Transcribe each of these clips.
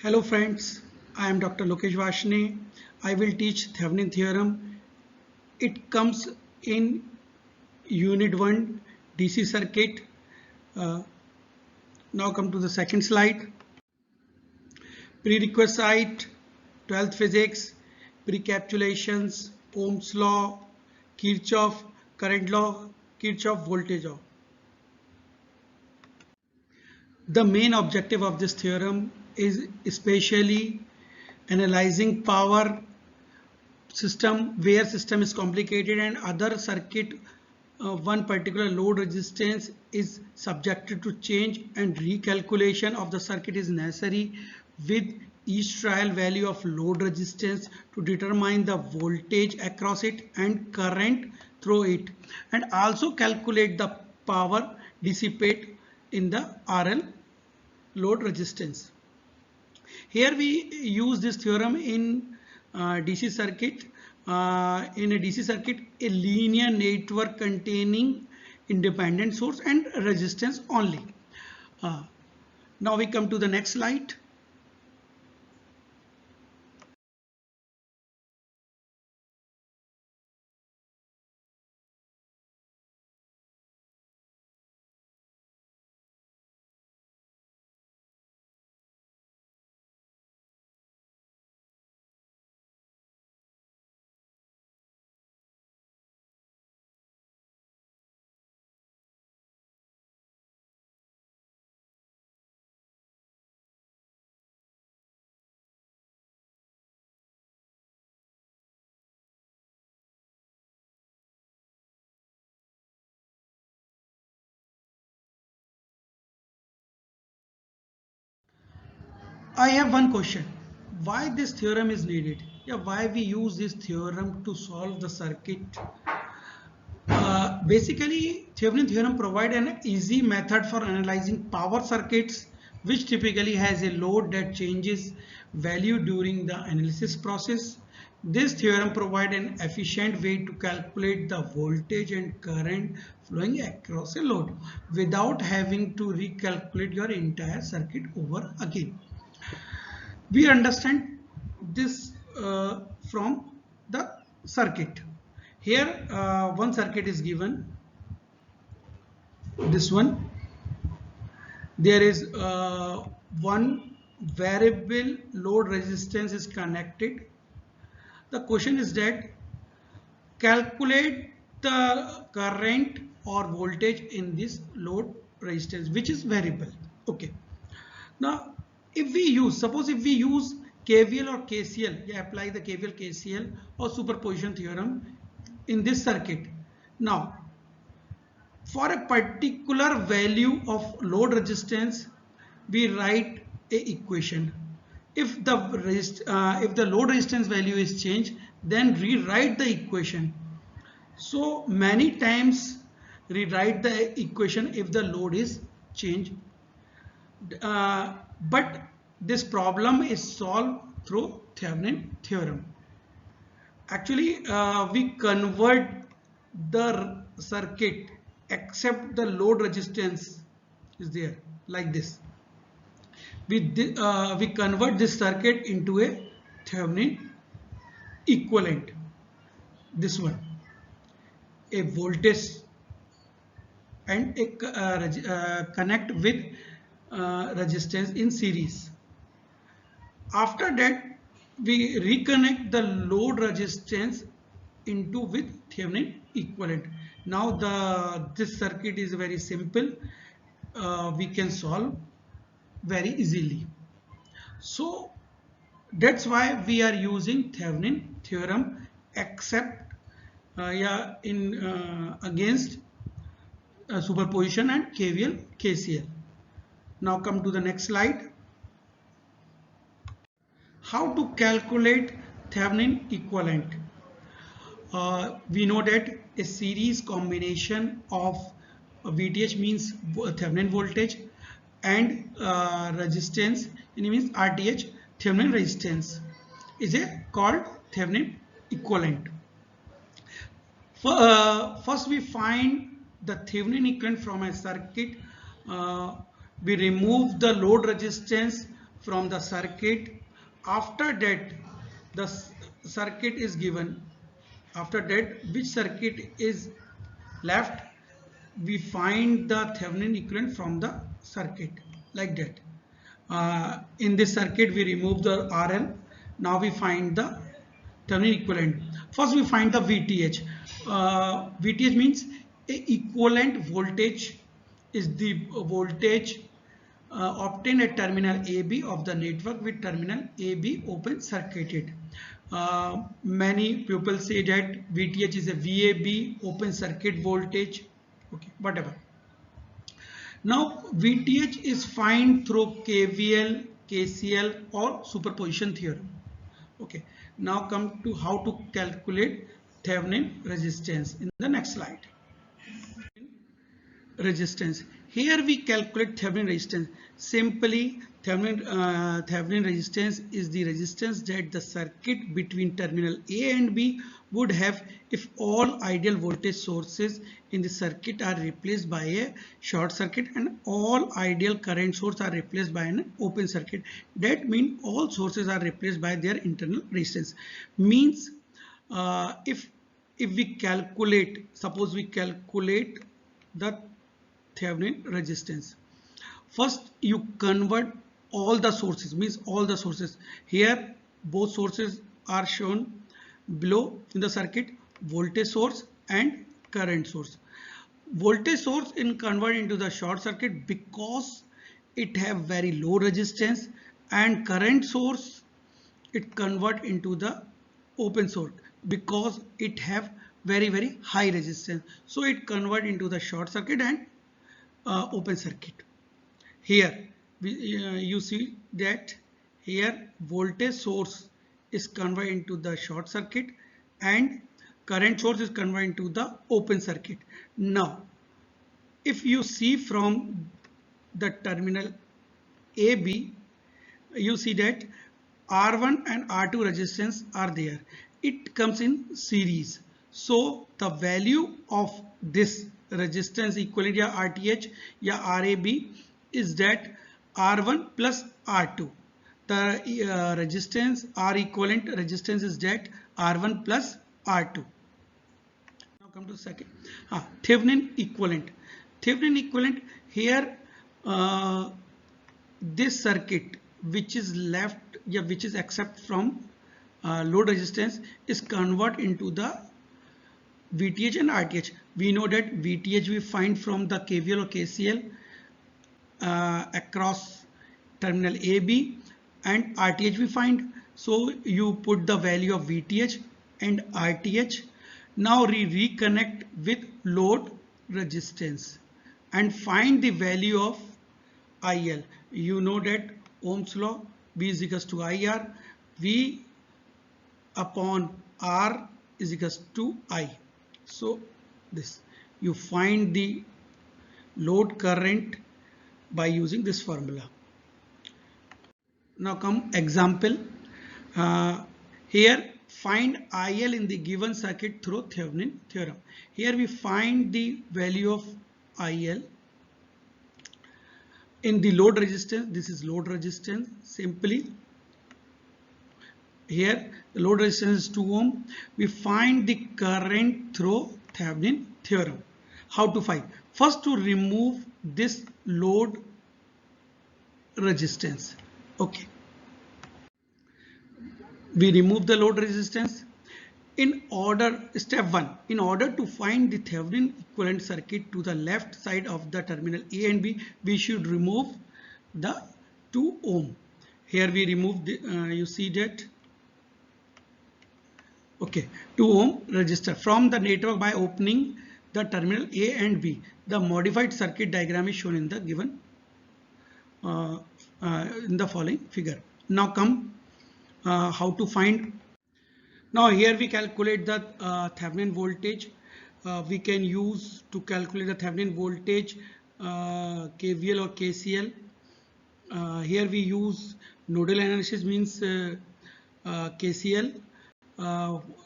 Hello friends, I am Dr. Lokesh Vashne. I will teach Thevenin theorem. It comes in Unit 1 DC circuit. Uh, Now come to the second slide. Prerequisite, 12th physics, precapitulations, Ohm's law, Kirchhoff current law, Kirchhoff voltage law. The main objective of this theorem is especially analyzing power system where system is complicated and other circuit one particular load resistance is subjected to change and recalculation of the circuit is necessary with each trial value of load resistance to determine the voltage across it and current through it, and also calculate the power dissipate in the RL load resistance. Here we use this theorem in DC circuit. In a DC circuit, a linear network containing independent source and resistance only. Now we come to the next slide. I have one question. Why this theorem is needed? Yeah, why we use this theorem to solve the circuit? Basically, Thevenin theorem provide an easy method for analyzing power circuits, which typically has a load that changes value during the analysis process. This theorem provide an efficient way to calculate the voltage and current flowing across a load without having to recalculate your entire circuit over again. We understand this from the circuit. Here one circuit is given, this one. There is one variable load resistance is connected. The question is that calculate the current or voltage in this load resistance which is variable. Okay. Now if we use, suppose if we use KVL or KCL, you apply the KVL, KCL or superposition theorem in this circuit. Now for a particular value of load resistance, we write a equation. If the load resistance value is changed, then rewrite the equation. So many times rewrite the equation if the load is changed. But this problem is solved through Thevenin theorem. Actually, we convert the circuit except the load resistance is there like this. We convert this circuit into a Thevenin equivalent. This one, a voltage and a connect with resistance in series. After that, we reconnect the load resistance into with Thevenin equivalent. Now this circuit is very simple. We can solve very easily. So that's why we are using Thevenin theorem except against superposition and KVL, KCL. Now come to the next slide. How to calculate Thevenin equivalent? We know that a series combination of VTH means Thevenin voltage and resistance, it means RTH, Thevenin resistance, is called Thevenin equivalent. First we find the Thevenin equivalent from a circuit. We remove the load resistance from the circuit. After that, the circuit is given. After that, which circuit is left, we find the Thevenin equivalent from the circuit, like that. In this circuit, we remove the RL. Now we find the Thevenin equivalent. First, we find the VTH. VTH means a equivalent voltage is the voltage obtained at terminal AB of the network with terminal AB open circuited. Many people say that VTH is a VAB, open circuit voltage. Okay, whatever. Now VTH is found through KVL, KCL or superposition theorem. Okay, now come to how to calculate Thevenin resistance in the next slide. Resistance. Here we calculate Thevenin resistance. Simply, Thevenin resistance is the resistance that the circuit between terminal A and B would have if all ideal voltage sources in the circuit are replaced by a short circuit and all ideal current sources are replaced by an open circuit. That means all sources are replaced by their internal resistance. Means if we calculate, suppose we calculate the Thevenin resistance. First, you convert all the sources, means all the sources. Here, both sources are shown below in the circuit, voltage source and current source. Voltage source in convert into the short circuit because it have very low resistance, and current source it convert into the open source because it have very high resistance. So it convert into the short circuit and open circuit. Here you see that here voltage source is converted into the short circuit and current source is converted into the open circuit. Now if you see from the terminal AB, you see that R1 and R2 resistance are there. It comes in series. So the value of this resistance equivalent या RTH या RAB is that R1 plus R2. The resistance R equivalent resistance is that R1 plus R2. Now come to second. Thevenin equivalent. Thevenin equivalent here, this circuit which is left, which is except from load resistance is convert into the VTH and RTH. We know that VTH we find from the KVL or KCL across terminal AB, and RTH we find. So you put the value of VTH and RTH. Now reconnect with load resistance and find the value of IL. You know that Ohm's law, V is equals to IR, V upon R is equals to I. So this, you find the load current by using this formula. Now come example. Here find IL in the given circuit through Thevenin theorem. Here we find the value of IL in the load resistance. This is load resistance. Simply here the load resistance is 2 ohm. We find the current through Thevenin theorem. How to find? First, to remove this load resistance. Okay, we remove the load resistance. In order, step 1, in order to find the Thevenin equivalent circuit to the left side of the terminal A and B, we should remove the 2 ohm. Here we remove the, you see that, okay, 2 ohm resistor from the network by opening the terminal A and B. The modified circuit diagram is shown in the given in the following figure. Now come how to find. Now here we calculate the Thevenin voltage. We can use to calculate the Thevenin voltage KVL or KCL. Here we use nodal analysis, means KCL.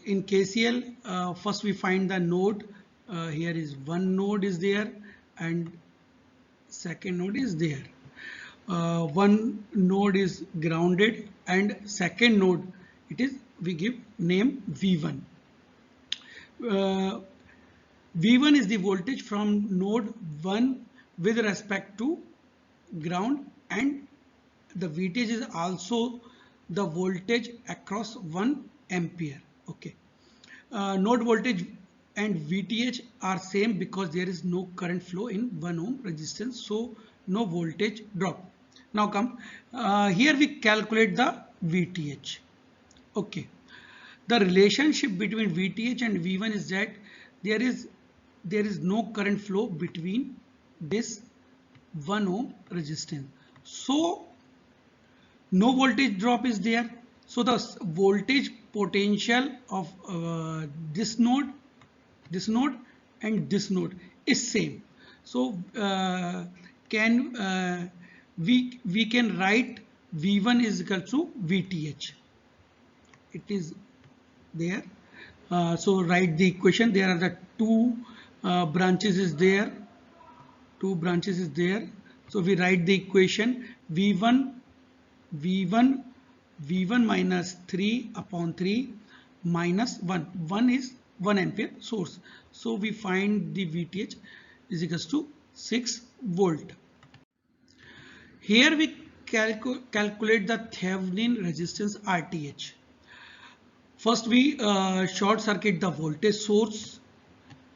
In KCL, first we find the node. Here is one node is there and second node is there. one node is grounded and second node, it is, we give name V1. V1 is the voltage from node 1 with respect to ground, and the voltage is also the voltage across 1 ampere. Okay. Node voltage and VTH are same because there is no current flow in 1 ohm resistance, so no voltage drop. Now come, here we calculate the VTH. Okay. The relationship between VTH and V1 is that there is no current flow between this 1 ohm resistance, so no voltage drop is there. So the voltage potential of this node and this node is same. So we can write V1 is equal to VTH. It is there. So write the equation. There are the two branches is there. So we write the equation V1 minus 3 upon 3 minus 1. 1 is 1 ampere source. So we find the VTH is equals to 6 volt. Here we calculate the Thevenin resistance RTH. First we short circuit the voltage source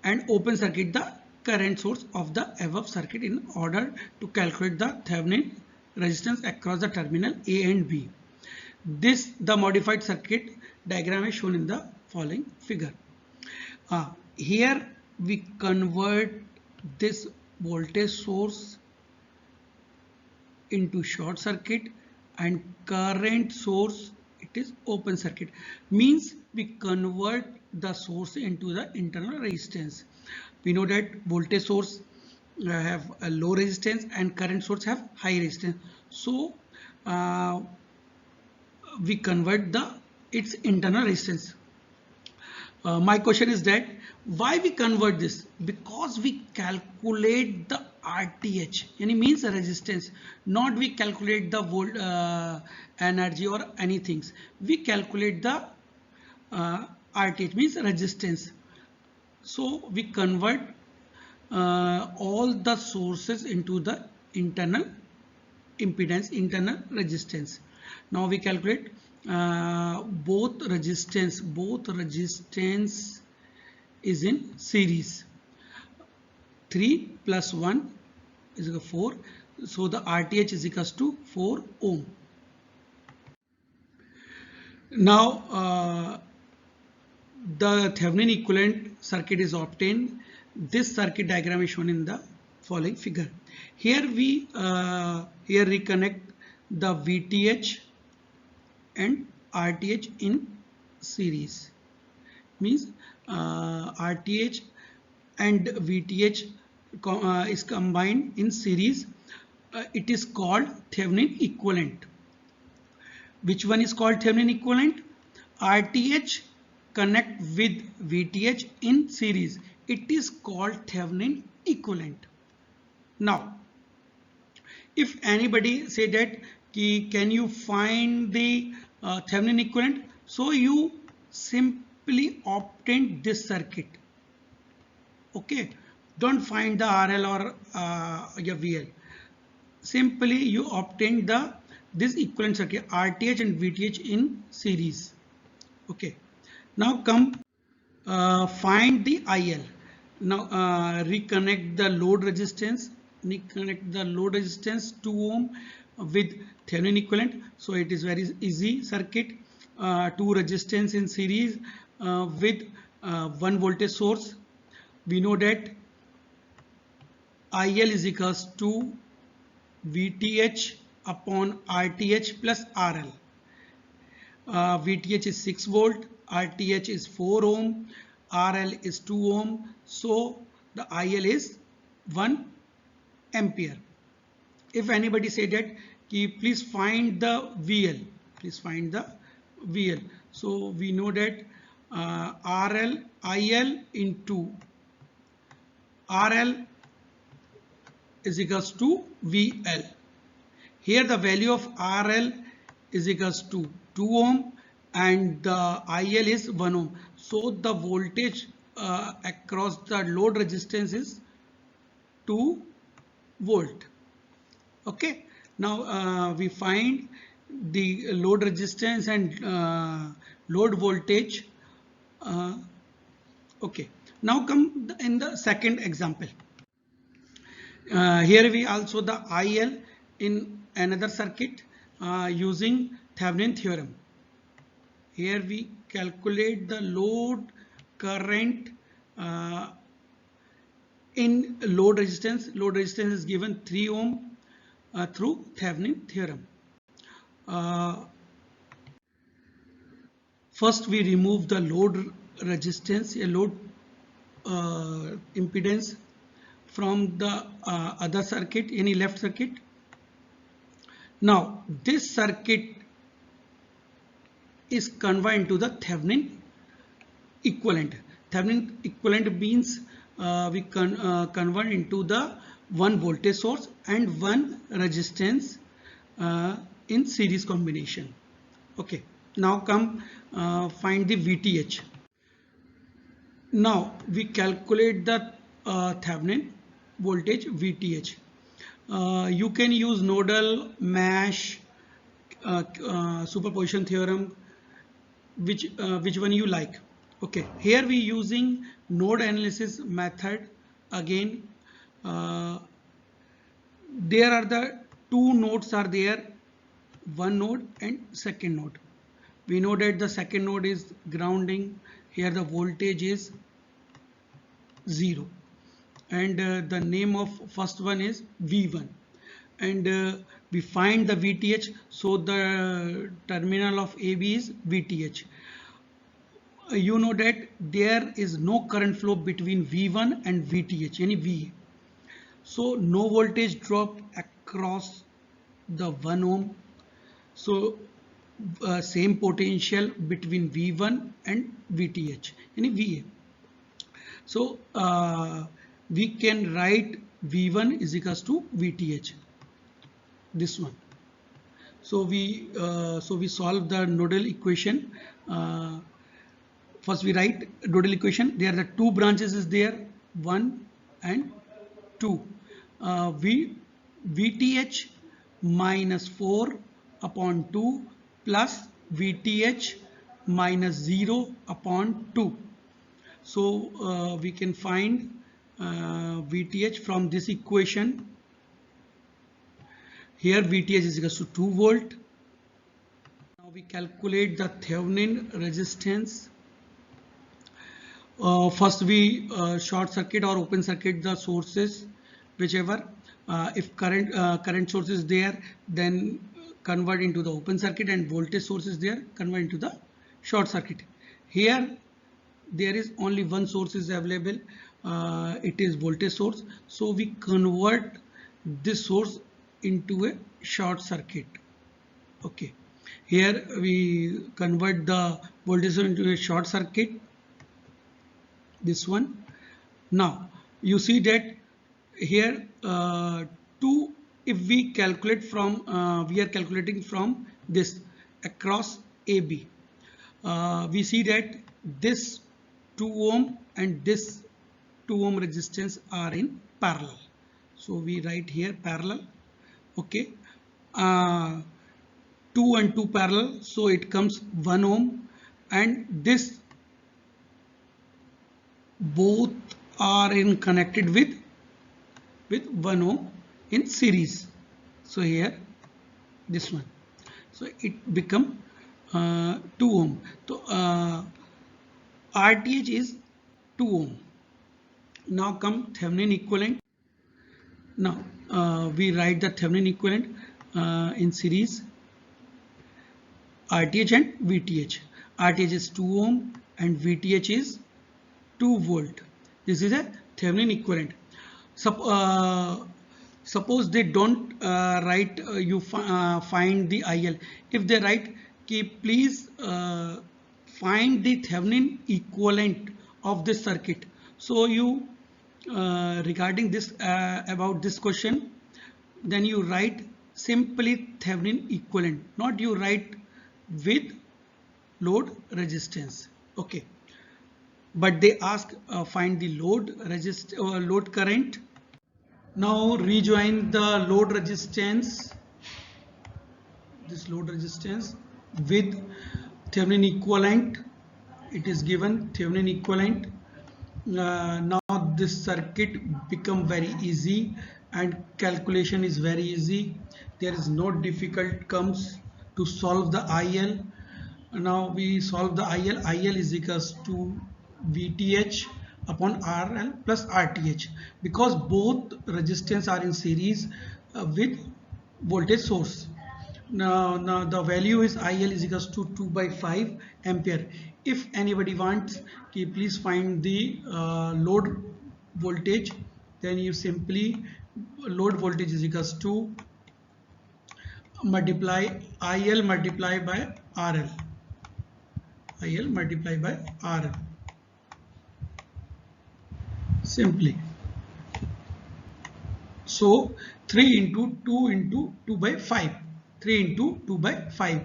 and open circuit the current source of the above circuit in order to calculate the Thevenin resistance across the terminal A and B. The modified circuit diagram is shown in the following figure. Here we convert this voltage source into short circuit and current source, it is open circuit. Means we convert the source into the internal resistance. We know that voltage source have a low resistance and current source have high resistance. So we convert its internal resistance. My question is that why we convert this? Because we calculate the RTH, and it means the resistance, not we calculate the volt energy or anything. We calculate the RTH, means resistance. So we convert all the sources into the internal impedance, internal resistance. Now we calculate both resistance is in series. 3 plus 1 is equal to 4. So the RTH is equals to 4 ohm. Now the Thevenin equivalent circuit is obtained. This circuit diagram is shown in the following figure. Here we reconnect the VTH and RTH in series. Means RTH and VTH is combined in series. It is called Thevenin equivalent. Which one is called Thevenin equivalent? RTH connect with VTH in series. It is called Thevenin equivalent. Now, if anybody say that can you find the Thevenin equivalent, so you simply obtain this circuit. Okay, don't find the RL or your VL. Simply you obtain this equivalent circuit, RTH and VTH in series. Okay, now come find the IL. Now reconnect the load resistance. 2 ohm with Thevenin equivalent. So it is very easy circuit. Two resistance in series with one voltage source. We know that IL is equals to VTH upon RTH plus RL. VTH is 6 volt, RTH is 4 ohm, RL is 2 ohm. So the IL is 1 ampere. If anybody say that please find the VL, so we know that IL into RL is equals to VL. Here the value of RL is equals to 2 ohm and the IL is 1 ohm. So the voltage across the load resistance is 2 volt. Okay, now we find the load resistance and load voltage. Okay, now come in the second example. Here we also the IL in another circuit using Thevenin theorem. Here we calculate the load current in load resistance. Load resistance is given 3 ohm through Thevenin theorem. First we remove the load resistance, a load impedance from the other circuit, any left circuit. Now this circuit is converted into the Thevenin equivalent. Thevenin equivalent means we convert into the one voltage source and one resistance in series combination. Okay, now come find the VTH. Now we calculate the Thevenin voltage VTH. You can use nodal, mesh, superposition theorem, which one you like. Okay, here we using node analysis method again. There are the two nodes are there, one node and second node. We know that the second node is grounding. Here the voltage is 0 and the name of first one is V1, and we find the VTH. So the terminal of AB is VTH. You know that there is no current flow between V1 and VTH, any V. So no voltage drop across the 1 ohm. So same potential between V1 and VTH, any VA. So we can write V1 is equals to VTH, this one. So we solve the nodal equation. First we write nodal equation. There are the two branches is there, 1 and 2. VTH minus 4 upon 2 plus VTH minus 0 upon 2. So we can find VTH from this equation. Here VTH is equal to 2 volt. Now we calculate the Thevenin resistance. First we short circuit or open circuit the sources, whichever. If current source is there, then convert into the open circuit, and voltage source is there, convert into the short circuit. Here there is only one source is available, it is voltage source. So we convert this source into a short circuit. Okay, here we convert the voltage source into a short circuit, this one. Now you see that here if we calculate from we are calculating from this across AB, we see that this 2 ohm and this 2 ohm resistance are in parallel. So we write here parallel. Okay, 2 and 2 parallel, so it comes 1 ohm, and this both are in connected with 1 ohm in series. So here this one, so it become 2 ohm. So RTH is 2 ohm. Now come Thevenin equivalent. Now we write the Thevenin equivalent in series, RTH and VTH. RTH is 2 ohm and VTH is 2 volt. This is a Thevenin equivalent. Suppose they don't write you find the IL. If they write please find the Thevenin equivalent of this circuit. So you regarding this about this question, then you write simply Thevenin equivalent, not you write with load resistance. Okay, but they ask find the load current. Now rejoin the load resistance, this load resistance with Thevenin equivalent. It is given Thevenin equivalent. Now this circuit become very easy and calculation is very easy. There is no difficult comes to solve the IL. Now we solve the IL. IL is equals to VTH upon RL plus RTH, because both resistance are in series with voltage source. Now the value is IL is equals to 2 by 5 ampere. If anybody wants, please find the load voltage. Then you simply load voltage is equals to multiply IL multiply by RL. IL multiply by RL. Simply. So 3 into 2 into 2 by 5. 3 into 2 by 5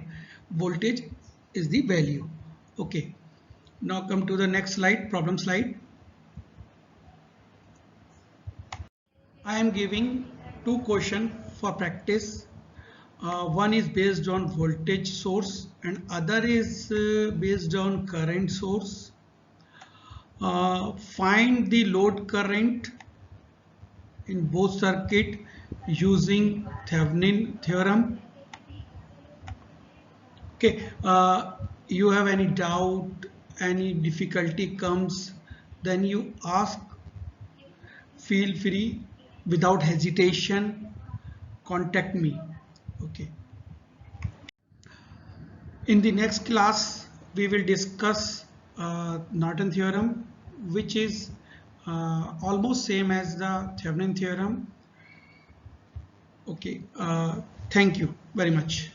voltage is the value. Okay, now come to the next slide, problem slide. I am giving two questions for practice. One is based on voltage source and other is based on current source. Find the load current in both circuit using Thevenin theorem. Okay, you have any doubt, any difficulty comes, then you ask, feel free, without hesitation, contact me. Okay. In the next class, we will discuss Norton theorem, which is almost same as the Thevenin theorem. Okay, thank you very much.